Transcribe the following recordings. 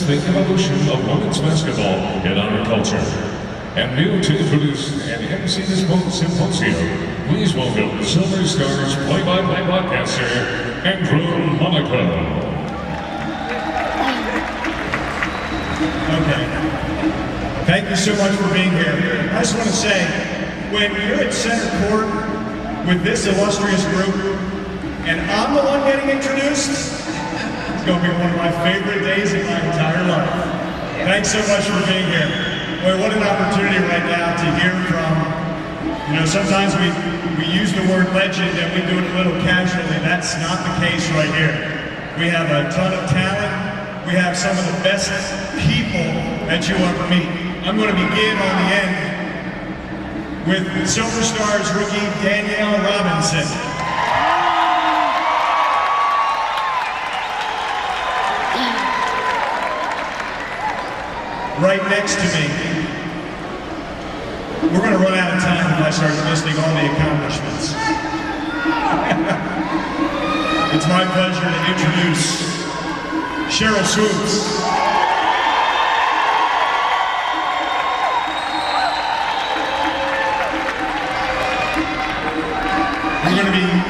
the evolution of women's basketball in our culture. And new to introduce and MC this symposium, please welcome Silver Stars play-by-play broadcaster, Monaco. Okay. Thank you so much for being here. I just want to say, when you're at center court with this illustrious group, and I'm the one getting introduced, it's going to be one of my favorite days in my entire life. Thanks so much for being here. Boy, what an opportunity right now to hear from, sometimes we use the word legend and we do it a little casually. That's not the case right here. We have a ton of talent. We have some of the best people that you'll ever meet. I'm going to begin on the end with Silver Stars rookie Danielle Robinson. Right next to me. We're going to run out of time if I start listing all the accomplishments. It's my pleasure to introduce Sheryl Swoops.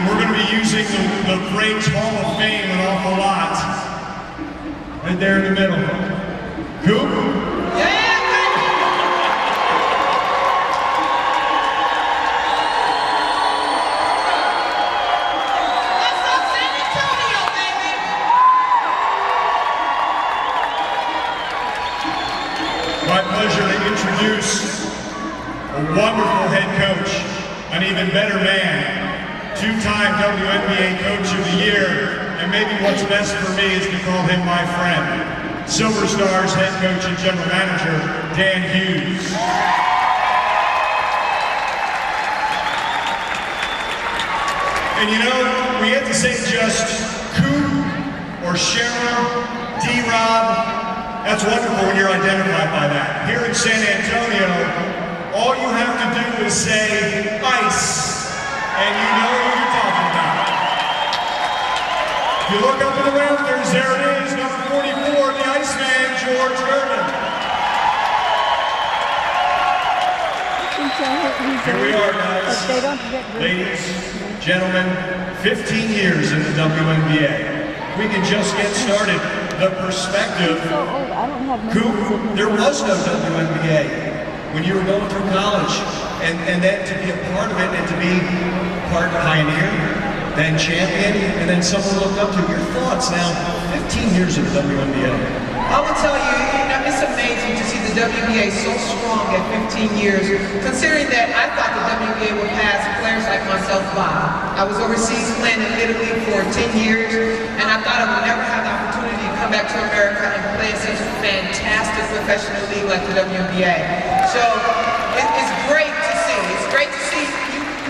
We're going to be using the Braves Hall of Fame an awful lot. Right there in the middle. Coop? My pleasure to introduce a wonderful head coach, an even better man, two-time WNBA Coach of the Year, and maybe what's best for me is to call him my friend, Silver Stars head coach and general manager, Dan Hughes. And we have to say just Coop or Sheryl, D-Rob. That's wonderful when you're identified by that. Here in San Antonio, all you have to do is say ice, and you know who you're talking about. If you look up in the rafters, there it is, number 44, the Iceman, Gervin. Here we are, guys. Ladies, gentlemen, 15 years in the WNBA. We can just get started. The perspective. Coop, there was no WNBA when you were going through college, and then to be a part of it and to be part pioneer, then champion, and then someone looked up to your thoughts now, 15 years of the WNBA. I would tell you, it's amazing to see the WNBA so strong at 15 years, considering that I thought the WNBA would pass players like myself by. I was overseas playing in Italy for 10 years, and I thought I would never have the opportunity to come back to America and play in such a fantastic professional league like the WNBA. So it's great to see. It's great to see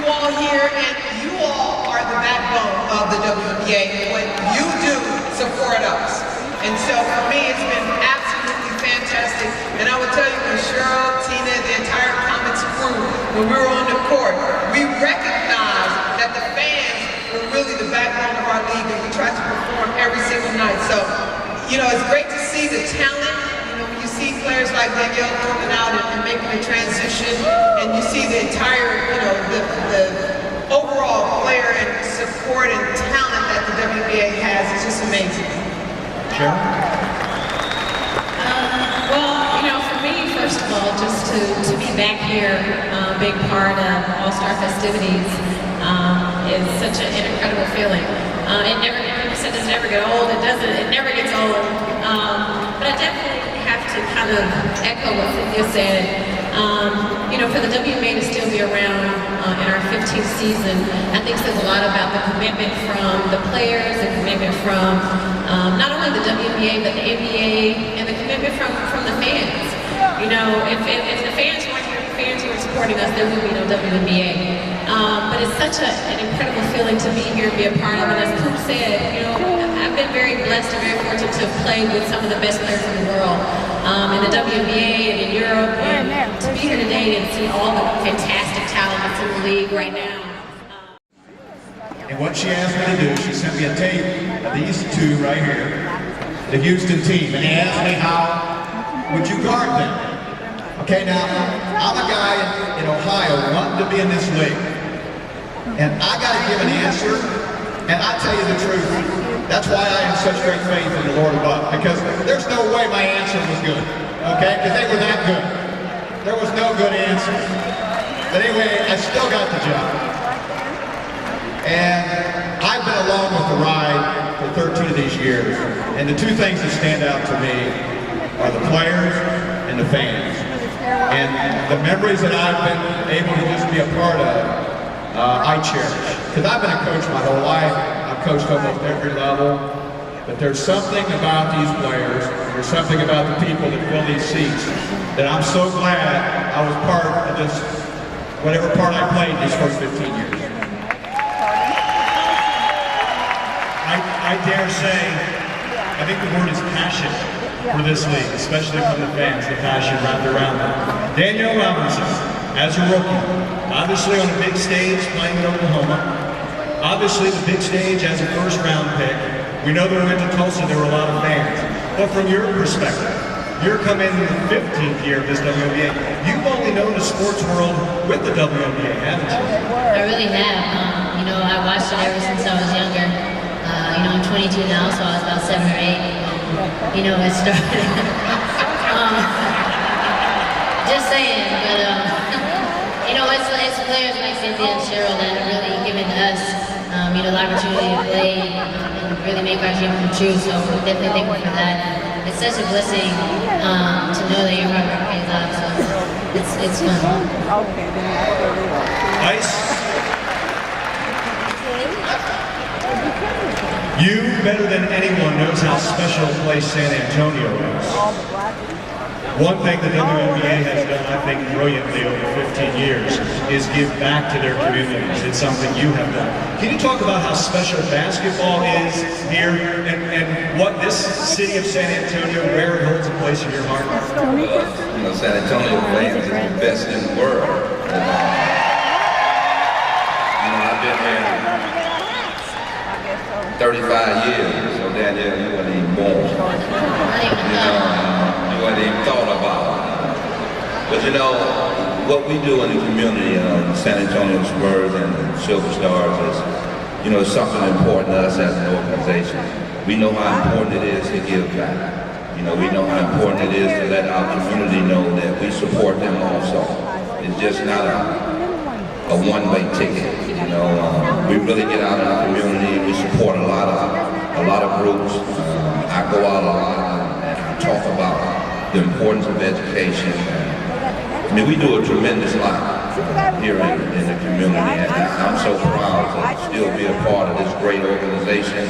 you all here, and you all are the backbone of the WNBA. What you do support us. And so for me, it's been absolutely fantastic. And I would tell you, when Sheryl, Tina, the entire Comets crew, when we were on the court, we recognized that the fans were really the backbone of our league, and we tried to perform every single night. So, it's great to see the talent. When you see players like Danielle coming out and making the transition, and you see the entire, the overall player and support and talent that the WNBA has, it's just amazing. Sheryl? Well, for me, first of all, just to be back here, big part of All-Star festivities, is such an incredible feeling. It doesn't never get old. It never gets old. But I definitely have to kind of echo what Cynthia said. For the WNBA to still be around in our 15th season, I think says a lot about the commitment from the players, the commitment from not only the WNBA, but the NBA, and the commitment from the fans. If the fans weren't here, the fans who were supporting us, there would be no WNBA. But it's such an incredible feeling to be here and be a part of it. As Coop said, I've been very blessed and very fortunate to play with some of the best players in the world, in the WNBA and in Europe, and to be here today and see all the fantastic talent that's in the league right now. And what she asked me to do, she sent me a tape of these two right here. the Houston team, and he asked me how would you guard them? Okay, now, I'm a guy in Ohio wanting to be in this league, and I got to give an answer, and I tell you the truth, that's why I have such great faith in the Lord above, because there's no way my answer was good, okay, because they were that good. There was no good answer. But anyway, I still got the job. And I've been along with the ride for 13 of these years, and the two things that stand out to me are the players and the fans. And the memories that I've been able to just be a part of, I cherish. Because I've been a coach my whole life. I've coached almost every level. But there's something about these players, there's something about the people that fill these seats, that I'm so glad I was part of this, whatever part I played these first 15 years. I dare say, I think the word is passion for this league, especially from the fans, the passion wrapped around them. Danielle Robinson, as a rookie, obviously on a big stage playing in Oklahoma, obviously the big stage as a first round pick. We know that when we went to Tulsa, there were a lot of fans. But from your perspective, you're coming in the 15th year of this WNBA. You've only known the sports world with the WNBA, haven't you? I really have. I watched it ever since I was younger. I'm 22 now, so I was about 7 or 8. It started. Just saying, but it's players like Cynthia and Sheryl that have really given us, the opportunity to play and really make our dream come true. So we're definitely thankful for that. It's such a blessing to know that your hard work pays off. So it's fun. Ice. You, better than anyone, knows how special a place San Antonio is. One thing the WNBA has done, I think, brilliantly over 15 years is give back to their communities. It's something you have done. Can you talk about how special basketball is here and what this city of San Antonio, where it holds a place in your heart? San Antonio fans is the best in the world. I've been here 35 years, so Danielle, you weren't even born. You weren't even thought about. But what we do in the community, San Antonio Spurs and Silver Stars is, it's something important to us as an organization. We know how important it is to give back. We know how important it is to let our community know that we support them also. It's just not a one-way ticket. We really get out in our community. We support a lot of groups. I go out a lot and I talk about the importance of education. We do a tremendous lot here in the community, and I'm so proud to still be a part of this great organization.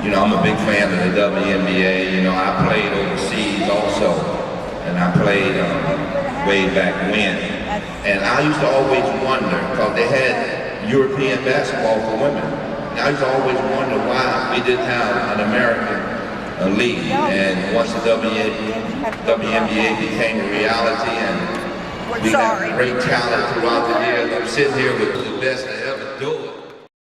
I'm a big fan of the WNBA. I played overseas also, and I played way back when. And I used to always wonder, because they had European basketball for women. And I used to always wonder why we didn't have an American league. And once the WNBA became a reality, and we have great talent throughout the years, I'm sitting here with the best to ever do it.